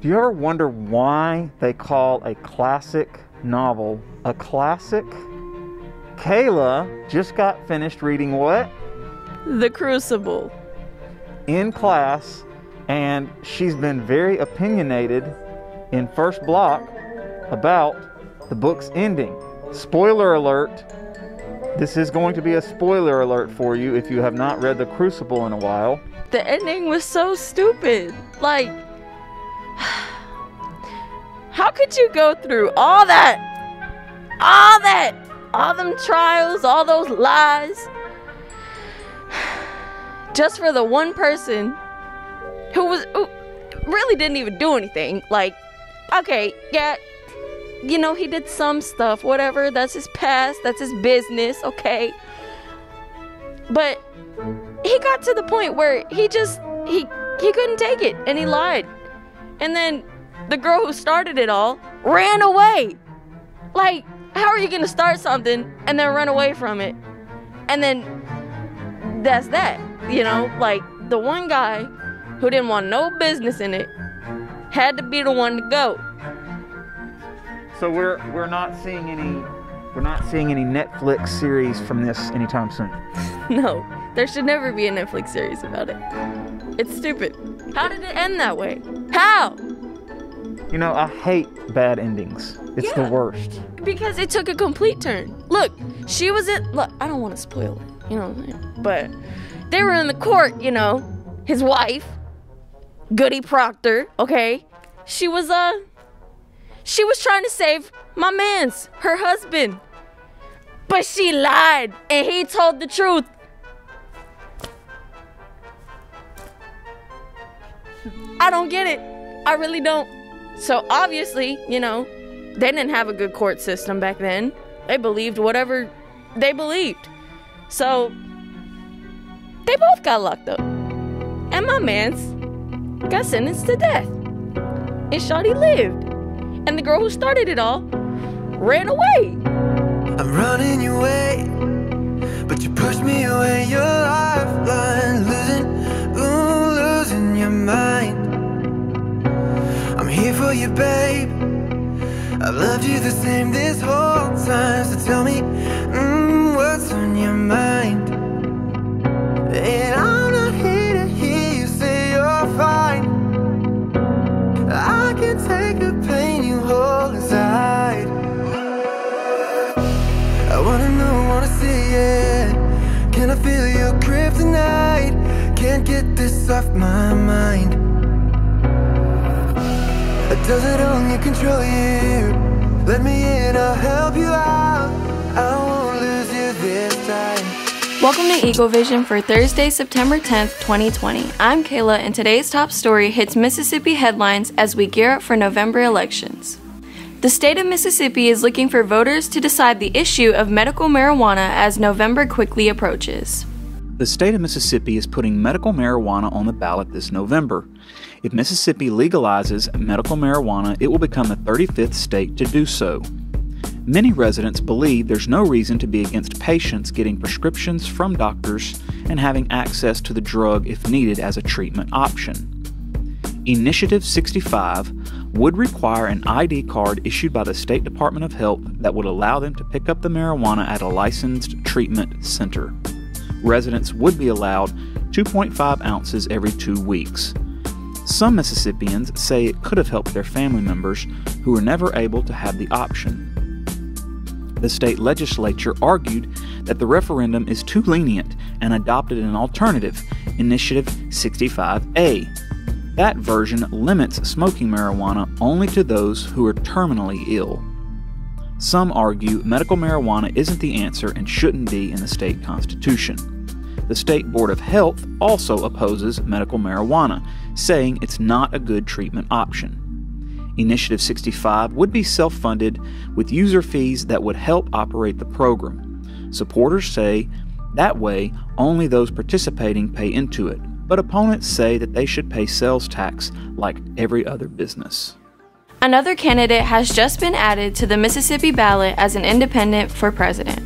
Do you ever wonder why they call a classic novel a classic? Kayla just got finished reading what? The Crucible. In class, and she's been very opinionated in first block about the book's ending. Spoiler alert. This is going to be a spoiler alert for you if you have not read The Crucible in a while. The ending was so stupid. Like, how could you go through all them trials, all those lies, just for the one person who really didn't even do anything? Like, okay, yeah, you know, he did some stuff, whatever, that's his past, that's his business, okay? But he got to the point where he couldn't take it, and he lied. And then the girl who started it all ran away. Like, how are you gonna start something and then run away from it? And then that's that, you know? Like, the one guy who didn't want no business in it had to be the one to go. So we're not seeing any Netflix series from this anytime soon. No, there should never be a Netflix series about it. It's stupid. How did it end that way? How? You know, I hate bad endings. It's the worst. Because it took a complete turn. Look, she was look, I don't want to spoil it, you know, but they were in the court, you know, his wife, Goody Proctor, okay? She was trying to save her husband. But she lied, and he told the truth. I don't get it. I really don't. So obviously, you know, they didn't have a good court system back then. They believed whatever they believed. So they both got locked up. And my man's got sentenced to death. And Shawty lived. And the girl who started it all ran away. I'm running your way, but you push me away. Your lifeline, losing your mind. I'm here for you, babe. I've loved you the same this whole time. So tell me, what's on your mind? And I'm not here to hear you say you're fine. I can take the pain you hold inside. I wanna know, wanna see it. Can I feel your kryptonite? Can't get this off my mind. Does it only control you? Let me in, I'll help you out. I won't lose you this time. Welcome to Eagle Vision for Thursday, September 10th, 2020. I'm Kayla, and today's top story hits Mississippi headlines as we gear up for November elections. The state of Mississippi is looking for voters to decide the issue of medical marijuana as November quickly approaches. The state of Mississippi is putting medical marijuana on the ballot this November. If Mississippi legalizes medical marijuana, it will become the 35th state to do so. Many residents believe there's no reason to be against patients getting prescriptions from doctors and having access to the drug if needed as a treatment option. Initiative 65 would require an ID card issued by the State Department of Health that would allow them to pick up the marijuana at a licensed treatment center. Residents would be allowed 2.5 ounces every 2 weeks. Some Mississippians say it could have helped their family members who were never able to have the option. The state legislature argued that the referendum is too lenient and adopted an alternative, Initiative 65A. That version limits smoking marijuana only to those who are terminally ill. Some argue medical marijuana isn't the answer and shouldn't be in the state constitution. The State Board of Health also opposes medical marijuana, saying it's not a good treatment option. Initiative 65 would be self-funded with user fees that would help operate the program. Supporters say that way only those participating pay into it, but opponents say that they should pay sales tax like every other business. Another candidate has just been added to the Mississippi ballot as an independent for president.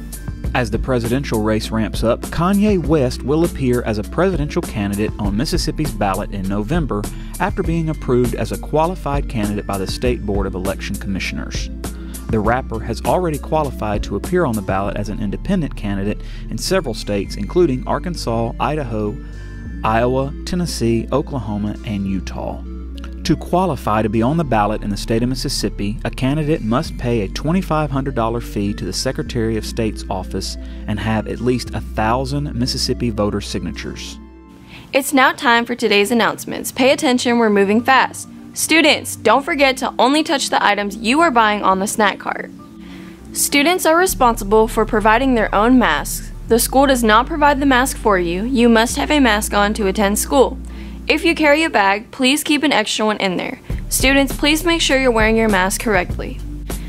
As the presidential race ramps up, Kanye West will appear as a presidential candidate on Mississippi's ballot in November after being approved as a qualified candidate by the State Board of Election Commissioners. The rapper has already qualified to appear on the ballot as an independent candidate in several states, including Arkansas, Idaho, Iowa, Tennessee, Oklahoma, and Utah. To qualify to be on the ballot in the state of Mississippi, a candidate must pay a $2,500 fee to the Secretary of State's office and have at least 1,000 Mississippi voter signatures. It's now time for today's announcements. Pay attention, we're moving fast. Students, don't forget to only touch the items you are buying on the snack cart. Students are responsible for providing their own masks. The school does not provide the mask for you. You must have a mask on to attend school. If you carry a bag, please keep an extra one in there. Students, please make sure you're wearing your mask correctly.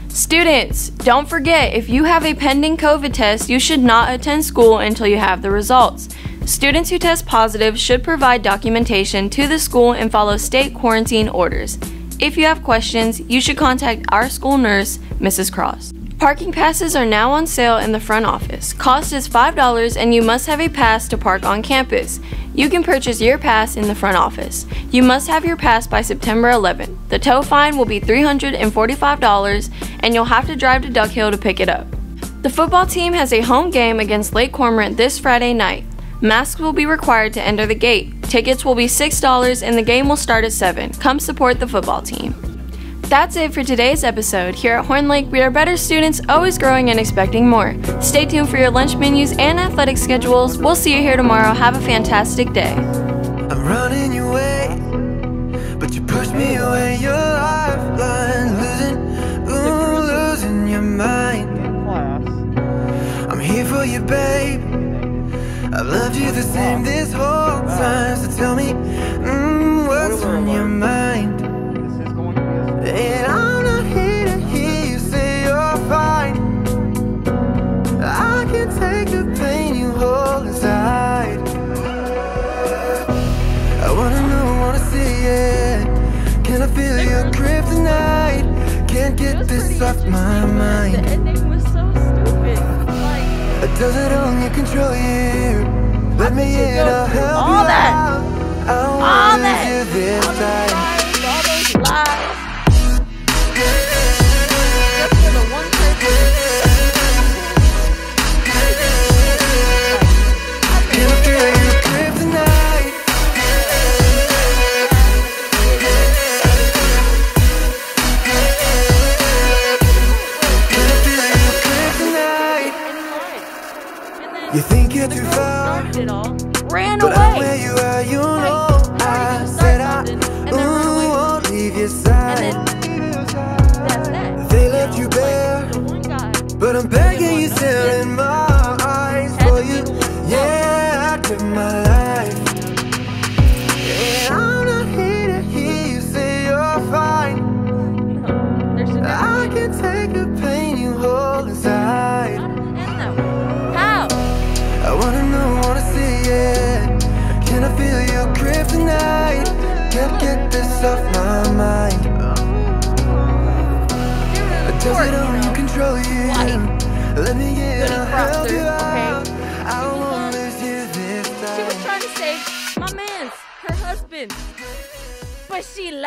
Students, don't forget, if you have a pending COVID test, you should not attend school until you have the results. Students who test positive should provide documentation to the school and follow state quarantine orders. If you have questions, you should contact our school nurse, Mrs. Cross. Parking passes are now on sale in the front office. Cost is $5 and you must have a pass to park on campus. You can purchase your pass in the front office. You must have your pass by September 11th. The tow fine will be $345 and you'll have to drive to Duck Hill to pick it up. The football team has a home game against Lake Cormorant this Friday night. Masks will be required to enter the gate. Tickets will be $6 and the game will start at 7. Come support the football team. That's it for today's episode. Here at Horn Lake, we are better students, always growing and expecting more. Stay tuned for your lunch menus and athletic schedules. We'll see you here tomorrow. Have a fantastic day. I'm running your way, but you push me away. Your lifeline, losing your mind. I'm here for you, babe. I've loved you the same this whole time. So tell me, what's on your mind? And I'm not here to hear you say you're fine. I can take the pain you hold inside. I wanna know, wanna see it. Can I feel your grip tonight? Can't get this off my mind. The ending was so stupid. Does it only control you? Let me in, I'll help you all that. out. I don't All wanna that. lose you this time. All those lies. Just for the one person. Can I feel your grip tonight? Can I feel your grip tonight? You think you're too far, It all. Ran but I'm where away. you are, you know. I said I won't leave your side. That's that. They left you bare, The one guy. but I'm begging you still in my eyes for you. Yeah, I give my life. And I'm not here to hear you say you're fine. No, there should I never be can take the pain you hold inside. not an end that way. How? I wanna know, wanna see it. Can I feel your grip tonight? Can't get this off my mind. Does it only control you? Let me in, I'll help you out. I won't lose you this She was time. trying to save my man's, her husband. But she lied.